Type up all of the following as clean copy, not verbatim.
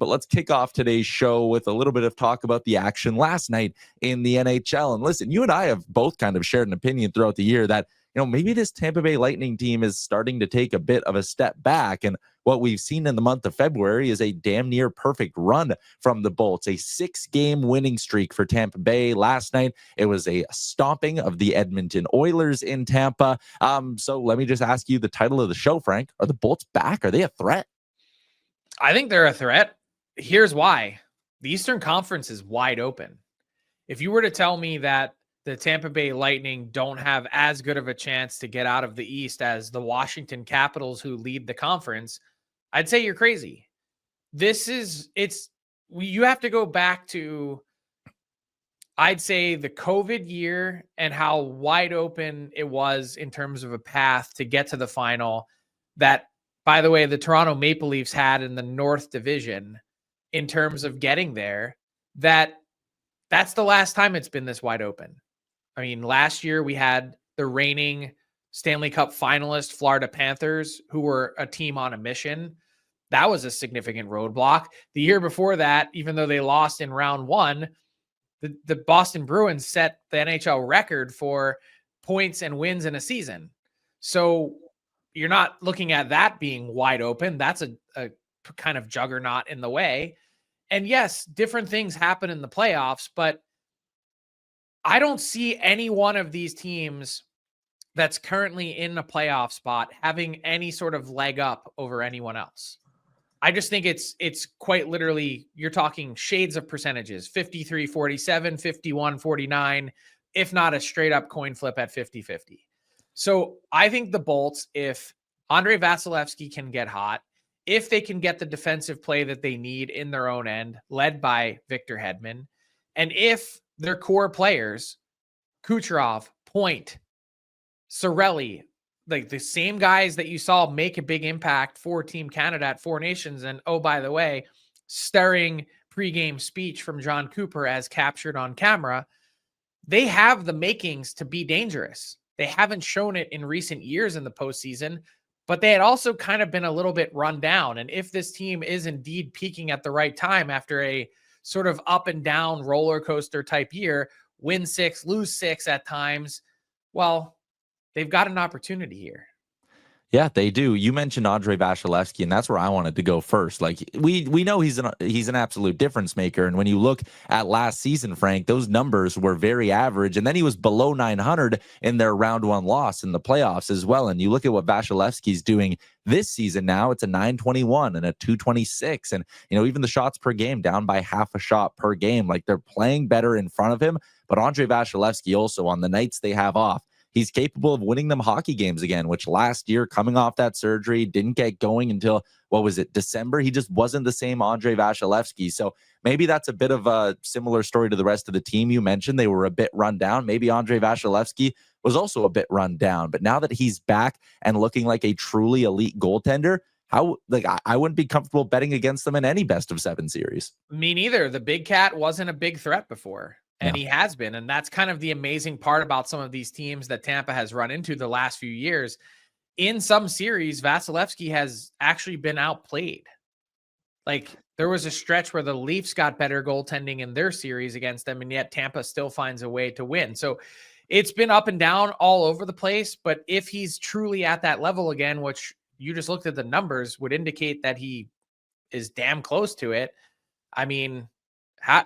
but let's kick off today's show with a little bit of talk about the action last night in the NHL. And listen, you and I have both kind of shared an opinion throughout the year that, maybe this Tampa Bay Lightning team is starting to take a bit of a step back. And what we've seen in the month of February is a damn near perfect run from the Bolts, a 6-game winning streak for Tampa Bay. Last night, it was a stomping of the Edmonton Oilers in Tampa. So let me just ask you the title of the show, Frank. Are the Bolts back? Are they a threat? I think they're a threat. Here's why. The Eastern Conference is wide open. If you were to tell me that the Tampa Bay Lightning don't have as good of a chance to get out of the East as the Washington Capitals, who lead the conference, I'd say you're crazy. You have to go back to, I'd say, the COVID year and how wide open it was in terms of a path to get to the final that, by the way, the Toronto Maple Leafs had in the North Division in terms of getting there. That's the last time it's been this wide open. I mean, last year we had the reigning Stanley Cup finalist Florida Panthers, who were a team on a mission. That was a significant roadblock. The year before that, even though they lost in round one, the Boston Bruins set the NHL record for points and wins in a season. So you're not looking at that being wide open. That's a kind of juggernaut in the way. And yes, different things happen in the playoffs, but I don't see any one of these teams that's currently in a playoff spot having any sort of leg up over anyone else. I just think it's quite literally, you're talking shades of percentages, 53-47, 51-49, if not a straight up coin flip at 50-50. So I think the Bolts, if Andre Vasilevskiy can get hot, if they can get the defensive play that they need in their own end, led by Victor Hedman, and if their core players, Kucherov, Point, Seravalli, like the same guys that you saw make a big impact for Team Canada at Four Nations. And oh, by the way, stirring pregame speech from John Cooper as captured on camera. They have the makings to be dangerous. They haven't shown it in recent years in the postseason, but they had also kind of been a little bit run down. And if this team is indeed peaking at the right time after a sort of up and down roller coaster type year, win 6, lose 6 at times, well, they've got an opportunity here. Yeah, they do. You mentioned Andre Vasilevskiy, and that's where I wanted to go first. Like we know he's an absolute difference maker, and when you look at last season, Frank, those numbers were very average, and then he was below 900 in their round one loss in the playoffs as well. And you look at what Vasilevskiy's doing this season now, it's a 921 and a 226, and even the shots per game down by half a shot per game. Like they're playing better in front of him, but Andre Vasilevskiy also on the nights they have off, he's capable of winning them hockey games again, which last year, coming off that surgery, didn't get going until, December? He just wasn't the same Andre Vasilevskiy. So maybe that's a bit of a similar story to the rest of the team. You mentioned they were a bit run down. Maybe Andre Vasilevskiy was also a bit run down. But now that he's back and looking like a truly elite goaltender, I wouldn't be comfortable betting against them in any best of 7 series. Me neither. The Big Cat wasn't a big threat before. And he has been. And that's kind of the amazing part about some of these teams that Tampa has run into the last few years. In some series, Vasilevskiy has actually been outplayed. Like there was a stretch where the Leafs got better goaltending in their series against them, and yet Tampa still finds a way to win. So it's been up and down all over the place. But if he's truly at that level again, which you just looked at the numbers would indicate that he is damn close to it. I mean,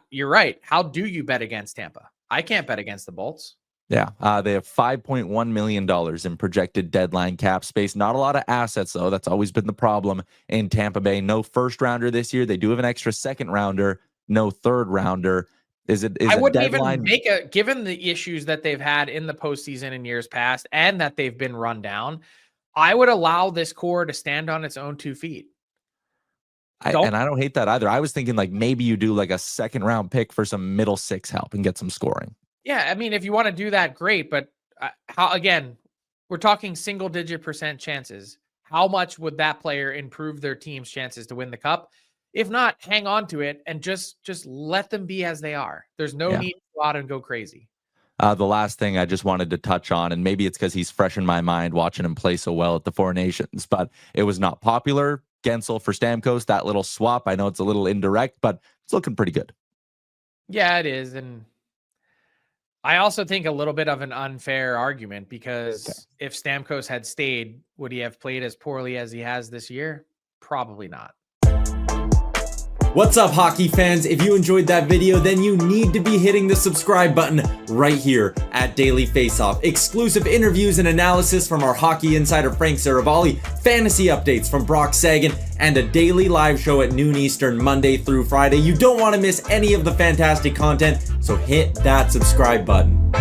you're right. How do you bet against Tampa? I can't bet against the Bolts. Yeah, they have $5.1 million in projected deadline cap space. Not a lot of assets, though. That's always been the problem in Tampa Bay. No first rounder this year. They do have an extra second rounder, no third rounder. I wouldn't even make given the issues that they've had in the postseason in years past and that they've been run down, I would allow this core to stand on its own 2 feet. And I don't hate that either. I was thinking like maybe you do like a second round pick for some middle 6 help and get some scoring. Yeah, I mean, if you want to do that, great. But again, we're talking single digit % chances. How much would that player improve their team's chances to win the cup? If not, hang on to it and just let them be as they are. There's no need to go out and go crazy. The last thing I just wanted to touch on, and maybe it's because he's fresh in my mind watching him play so well at the Four Nations, but it was not popular Gensel for Stamkos, that little swap. I know it's a little indirect, but it's looking pretty good. Yeah, it is. And I also think a little bit of an unfair argument, because if Stamkos had stayed, would he have played as poorly as he has this year? Probably not. What's up, hockey fans? If you enjoyed that video, then you need to be hitting the subscribe button right here at Daily Faceoff. Exclusive interviews and analysis from our hockey insider Frank Seravalli, fantasy updates from Brock Sagan, and a daily live show at noon Eastern, Monday through Friday. You don't want to miss any of the fantastic content, so hit that subscribe button.